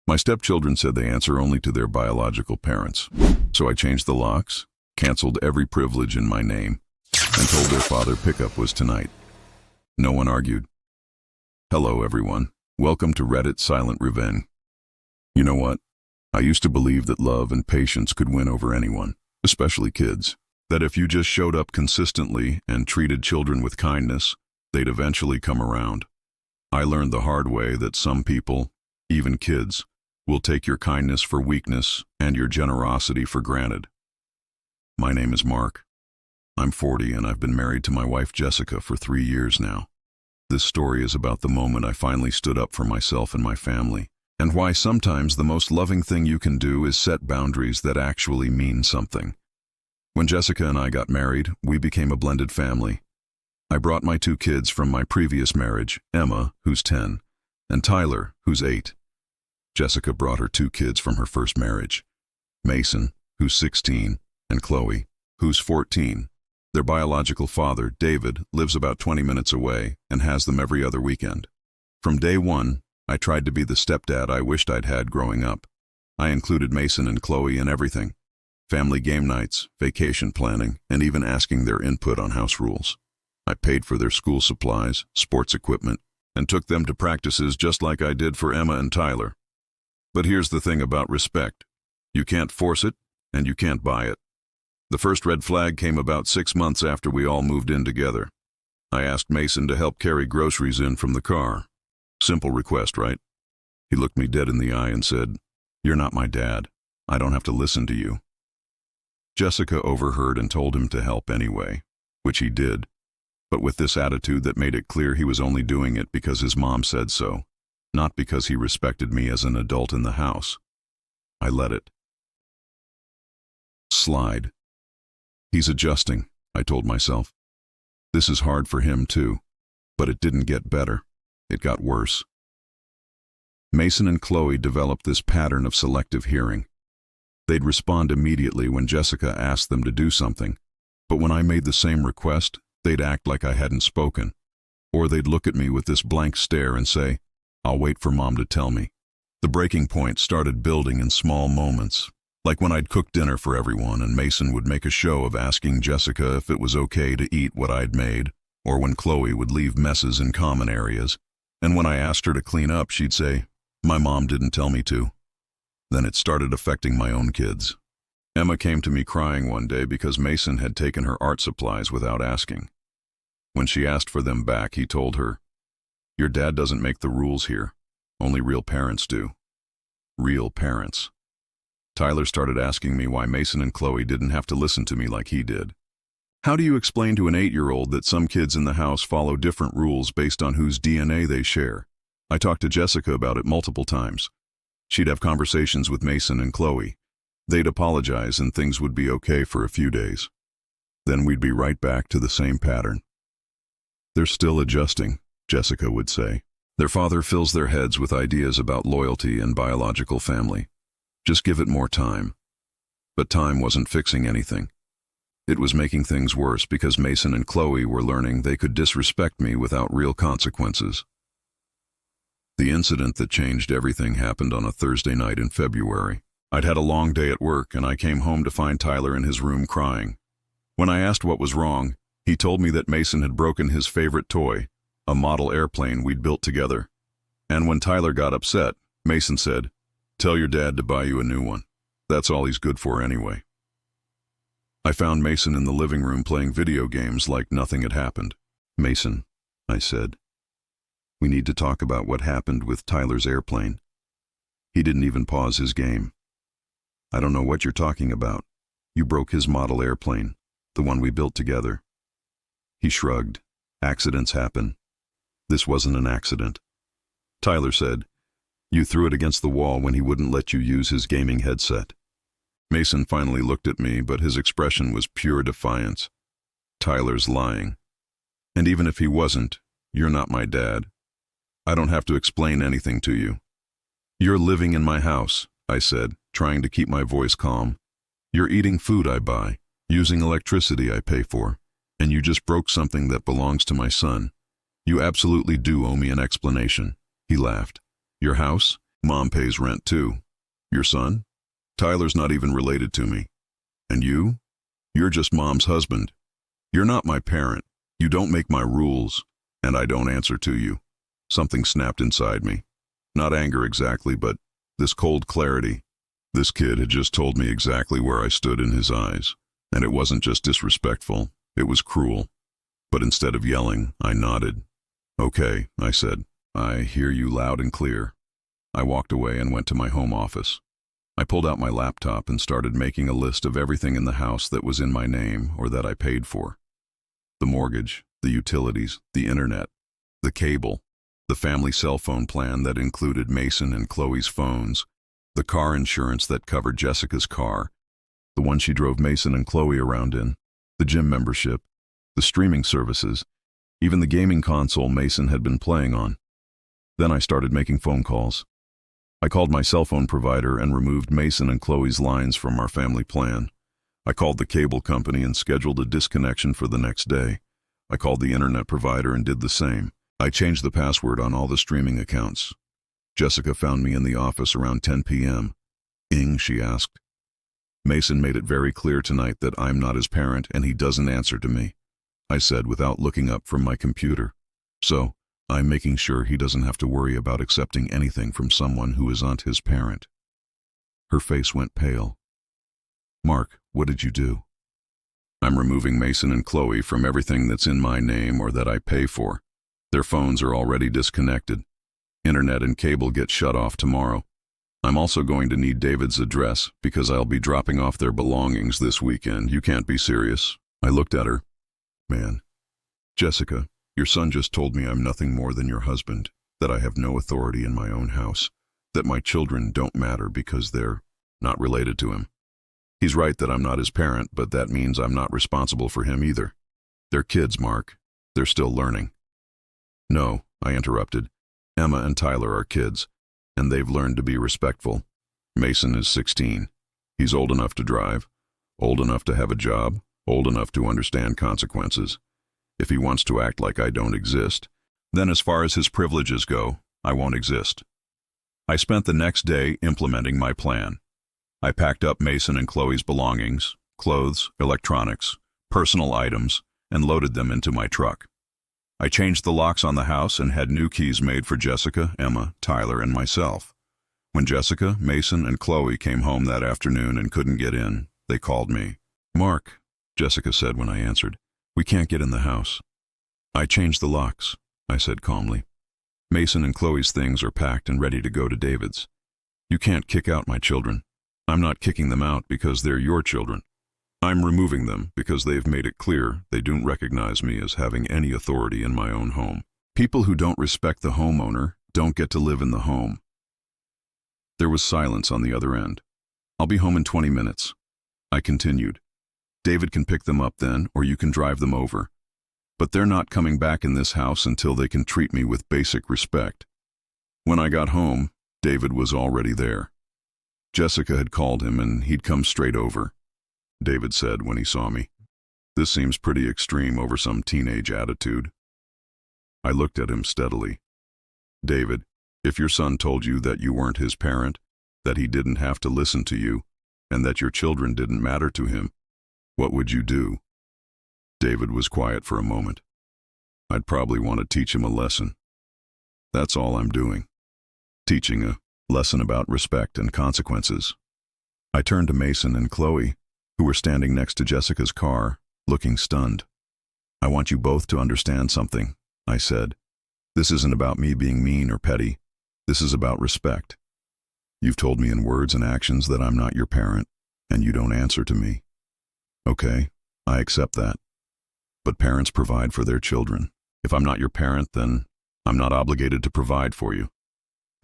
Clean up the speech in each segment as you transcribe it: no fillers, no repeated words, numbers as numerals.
My stepchildren said they answer only to their biological parents. So I changed the locks, canceled every privilege in my name, and told their father pickup was tonight. No one argued. Hello, everyone. Welcome to Reddit Silent Revenge. You know what? I used to believe that love and patience could win over anyone, especially kids. That if you just showed up consistently and treated children with kindness, they'd eventually come around. I learned the hard way that some people, even kids, will take your kindness for weakness and your generosity for granted. My name is Mark. I'm 40 and I've been married to my wife Jessica for 3 years now. This story is about the moment I finally stood up for myself and my family, and why sometimes the most loving thing you can do is set boundaries that actually mean something. When Jessica and I got married, we became a blended family. I brought my 2 kids from my previous marriage, Emma, who's 10, and Tyler, who's 8. Jessica brought her 2 kids from her first marriage, Mason, who's 16, and Chloe, who's 14. Their biological father, David, lives about 20 minutes away and has them every other weekend. From day one, I tried to be the stepdad I wished I'd had growing up. I included Mason and Chloe in everything: family game nights, vacation planning, and even asking their input on house rules. I paid for their school supplies, sports equipment, and took them to practices just like I did for Emma and Tyler. But here's the thing about respect. You can't force it, and you can't buy it. The first red flag came about 6 months after we all moved in together. I asked Mason to help carry groceries in from the car. Simple request, right? He looked me dead in the eye and said, "You're not my dad. I don't have to listen to you." Jessica overheard and told him to help anyway, which he did, but with this attitude that made it clear he was only doing it because his mom said so, not because he respected me as an adult in the house. I let it slide. He's adjusting, I told myself. This is hard for him too, but it didn't get better. It got worse. Mason and Chloe developed this pattern of selective hearing. They'd respond immediately when Jessica asked them to do something, but when I made the same request, they'd act like I hadn't spoken, or they'd look at me with this blank stare and say, "I'll wait for Mom to tell me." The breaking point started building in small moments, like when I'd cook dinner for everyone and Mason would make a show of asking Jessica if it was okay to eat what I'd made, or when Chloe would leave messes in common areas, and when I asked her to clean up, she'd say, "My mom didn't tell me to." Then it started affecting my own kids. Emma came to me crying one day because Mason had taken her art supplies without asking. When she asked for them back, he told her, "Your dad doesn't make the rules here. Only real parents do." Real parents. Tyler started asking me why Mason and Chloe didn't have to listen to me like he did. How do you explain to an 8-year-old that some kids in the house follow different rules based on whose DNA they share? I talked to Jessica about it multiple times. She'd have conversations with Mason and Chloe. They'd apologize and things would be okay for a few days. Then we'd be right back to the same pattern. "They're still adjusting," Jessica would say. "Their father fills their heads with ideas about loyalty and biological family. Just give it more time." But time wasn't fixing anything. It was making things worse because Mason and Chloe were learning they could disrespect me without real consequences. The incident that changed everything happened on a Thursday night in February. I'd had a long day at work and I came home to find Tyler in his room crying. When I asked what was wrong, he told me that Mason had broken his favorite toy, a model airplane we'd built together. And when Tyler got upset, Mason said, "Tell your dad to buy you a new one. That's all he's good for anyway." I found Mason in the living room playing video games like nothing had happened. "Mason," I said, "we need to talk about what happened with Tyler's airplane." He didn't even pause his game. "I don't know what you're talking about. You broke his model airplane, the one we built together." He shrugged. "Accidents happen. This wasn't an accident." Tyler said, "You threw it against the wall when he wouldn't let you use his gaming headset." Mason finally looked at me, but his expression was pure defiance. "Tyler's lying. And even if he wasn't, you're not my dad. I don't have to explain anything to you." "You're living in my house," I said, trying to keep my voice calm. "You're eating food I buy, using electricity I pay for, and you just broke something that belongs to my son. You absolutely do owe me an explanation." He laughed. "Your house? Mom pays rent too. Your son? Tyler's not even related to me. And you? You're just Mom's husband. You're not my parent. You don't make my rules, and I don't answer to you. Something snapped inside me. Not anger exactly, but this cold clarity. This kid had just told me exactly where I stood in his eyes, and it wasn't just disrespectful, it was cruel. But instead of yelling, I nodded. Okay, I said. I hear you loud and clear. I walked away and went to my home office. I pulled out my laptop and started making a list of everything in the house that was in my name or that I paid for. The mortgage, the utilities, the internet, the cable, the family cell phone plan that included Mason and Chloe's phones, the car insurance that covered Jessica's car, the one she drove Mason and Chloe around in, the gym membership, the streaming services, even the gaming console Mason had been playing on. Then I started making phone calls. I called my cell phone provider and removed Mason and Chloe's lines from our family plan. I called the cable company and scheduled a disconnection for the next day. I called the internet provider and did the same. I changed the password on all the streaming accounts. Jessica found me in the office around 10 p.m. "Ing," she asked. "Mason made it very clear tonight that I'm not his parent and he doesn't answer to me," I said without looking up from my computer. "So, I'm making sure he doesn't have to worry about accepting anything from someone who isn't his parent." Her face went pale. "Mark, what did you do?" "I'm removing Mason and Chloe from everything that's in my name or that I pay for. Their phones are already disconnected. Internet and cable get shut off tomorrow. I'm also going to need David's address because I'll be dropping off their belongings this weekend. You can't be serious." I looked at her. "Man, Jessica, your son just told me I'm nothing more than your husband, that I have no authority in my own house, that my children don't matter because they're not related to him. He's right that I'm not his parent, but that means I'm not responsible for him either. They're kids, Mark. They're still learning." "No," I interrupted. "Emma and Tyler are kids, and they've learned to be respectful. Mason is 16. He's old enough to drive, old enough to have a job, old enough to understand consequences. If he wants to act like I don't exist, then as far as his privileges go, I won't exist." I spent the next day implementing my plan. I packed up Mason and Chloe's belongings, clothes, electronics, personal items, and loaded them into my truck. I changed the locks on the house and had new keys made for Jessica, Emma, Tyler, and myself. When Jessica, Mason, and Chloe came home that afternoon and couldn't get in, they called me. "Mark," Jessica said when I answered, "we can't get in the house." "I changed the locks," I said calmly. "Mason and Chloe's things are packed and ready to go to David's. You can't kick out my children. I'm not kicking them out because they're your children. I'm removing them because they've made it clear they don't recognize me as having any authority in my own home. People who don't respect the homeowner don't get to live in the home." There was silence on the other end. "I'll be home in 20 minutes. I continued. "David can pick them up then, or you can drive them over. But they're not coming back in this house until they can treat me with basic respect." When I got home, David was already there. Jessica had called him and he'd come straight over. David said when he saw me, "This seems pretty extreme over some teenage attitude." I looked at him steadily. "David, if your son told you that you weren't his parent, that he didn't have to listen to you, and that your children didn't matter to him, what would you do?" David was quiet for a moment. "I'd probably want to teach him a lesson. That's all I'm doing. Teaching a lesson about respect and consequences." I turned to Mason and Chloe, who were standing next to Jessica's car, looking stunned. "I want you both to understand something," I said. "This isn't about me being mean or petty. This is about respect. You've told me in words and actions that I'm not your parent, and you don't answer to me. Okay, I accept that. But parents provide for their children. If I'm not your parent, then I'm not obligated to provide for you."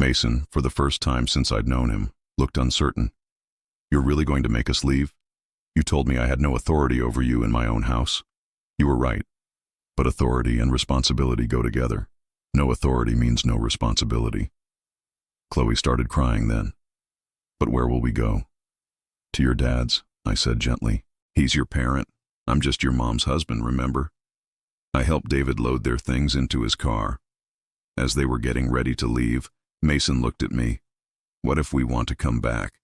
Mason, for the first time since I'd known him, looked uncertain. "You're really going to make us leave? You told me I had no authority over you in my own house." "You were right. But authority and responsibility go together. No authority means no responsibility." Chloe started crying then. "But where will we go?" "To your dad's," I said gently. "He's your parent. I'm just your mom's husband, remember?" I helped David load their things into his car. As they were getting ready to leave, Mason looked at me. What if we want to come back?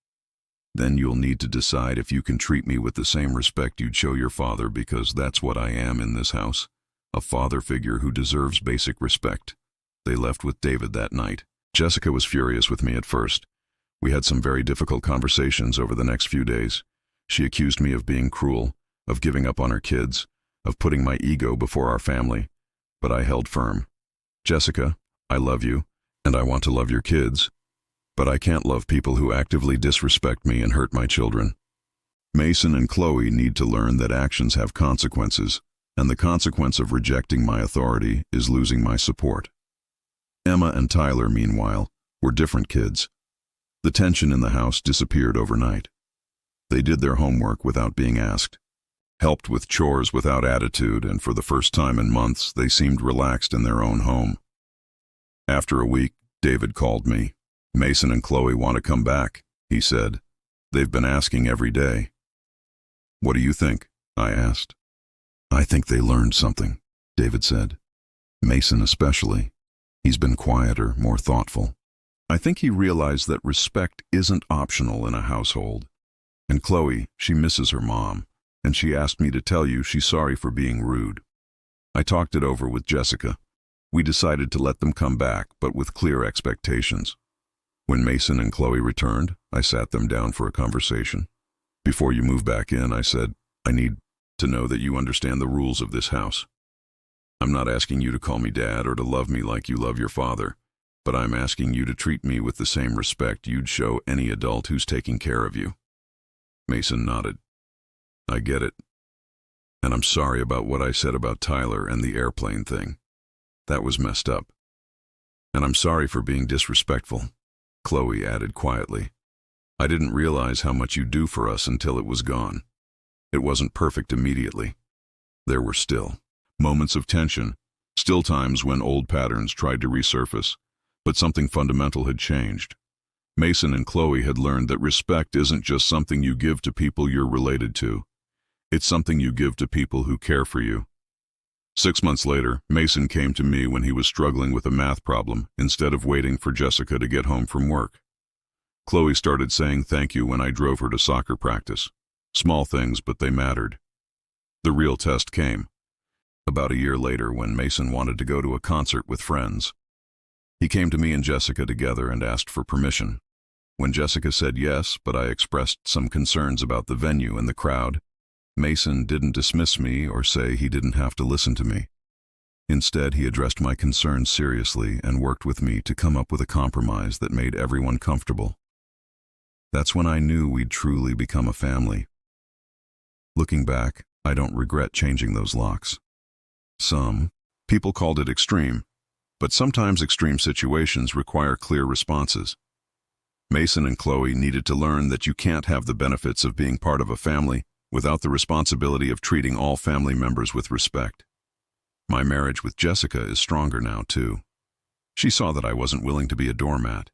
Then you'll need to decide if you can treat me with the same respect you'd show your father, because that's what I am in this house, a father figure who deserves basic respect. They left with David that night. Jessica was furious with me at first. We had some very difficult conversations over the next few days. She accused me of being cruel, of giving up on her kids, of putting my ego before our family. But I held firm. Jessica, I love you, and I want to love your kids. But I can't love people who actively disrespect me and hurt my children. Mason and Chloe need to learn that actions have consequences, and the consequence of rejecting my authority is losing my support. Emma and Tyler, meanwhile, were different kids. The tension in the house disappeared overnight. They did their homework without being asked, helped with chores without attitude, and for the first time in months, they seemed relaxed in their own home. After a week, David called me. Mason and Chloe want to come back, he said. They've been asking every day. What do you think? I asked. I think they learned something, David said. Mason especially. He's been quieter, more thoughtful. I think he realized that respect isn't optional in a household. And Chloe, she misses her mom, and she asked me to tell you she's sorry for being rude. I talked it over with Jessica. We decided to let them come back, but with clear expectations. When Mason and Chloe returned, I sat them down for a conversation. Before you move back in, I said, I need to know that you understand the rules of this house. I'm not asking you to call me Dad or to love me like you love your father, but I'm asking you to treat me with the same respect you'd show any adult who's taking care of you. Mason nodded. I get it. And I'm sorry about what I said about Tyler and the airplane thing. That was messed up. And I'm sorry for being disrespectful, Chloe added quietly. I didn't realize how much you do for us until it was gone. It wasn't perfect immediately. There were still moments of tension, still times when old patterns tried to resurface, but something fundamental had changed. Mason and Chloe had learned that respect isn't just something you give to people you're related to. It's something you give to people who care for you. 6 months later, Mason came to me when he was struggling with a math problem instead of waiting for Jessica to get home from work. Chloe started saying thank you when I drove her to soccer practice. Small things, but they mattered. The real test came about a year later when Mason wanted to go to a concert with friends. He came to me and Jessica together and asked for permission. When Jessica said yes, but I expressed some concerns about the venue and the crowd, Mason didn't dismiss me or say he didn't have to listen to me. Instead, he addressed my concerns seriously and worked with me to come up with a compromise that made everyone comfortable. That's when I knew we'd truly become a family. Looking back, I don't regret changing those locks. Some people called it extreme, but sometimes extreme situations require clear responses. Mason and Chloe needed to learn that you can't have the benefits of being part of a family without the responsibility of treating all family members with respect. My marriage with Jessica is stronger now, too. She saw that I wasn't willing to be a doormat,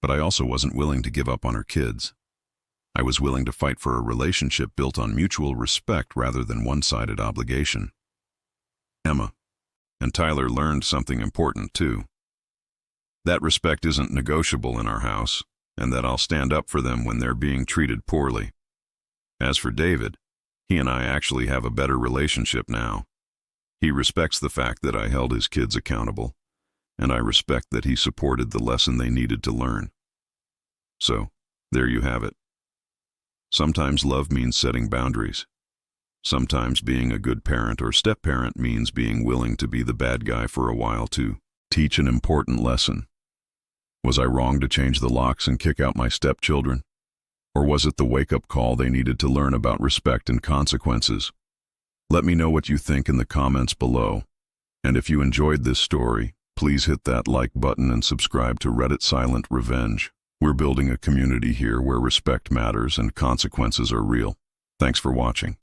but I also wasn't willing to give up on her kids. I was willing to fight for a relationship built on mutual respect rather than one-sided obligation. Emma and Tyler learned something important, too. That respect isn't negotiable in our house, and that I'll stand up for them when they're being treated poorly. As for David, he and I actually have a better relationship now. He respects the fact that I held his kids accountable, and I respect that he supported the lesson they needed to learn. So, there you have it. Sometimes love means setting boundaries. Sometimes being a good parent or step-parent means being willing to be the bad guy for a while to teach an important lesson. Was I wrong to change the locks and kick out my stepchildren? Or was it the wake-up call they needed to learn about respect and consequences? Let me know what you think in the comments below. And if you enjoyed this story, please hit that like button and subscribe to Reddit Silent Revenge. We're building a community here where respect matters and consequences are real. Thanks for watching.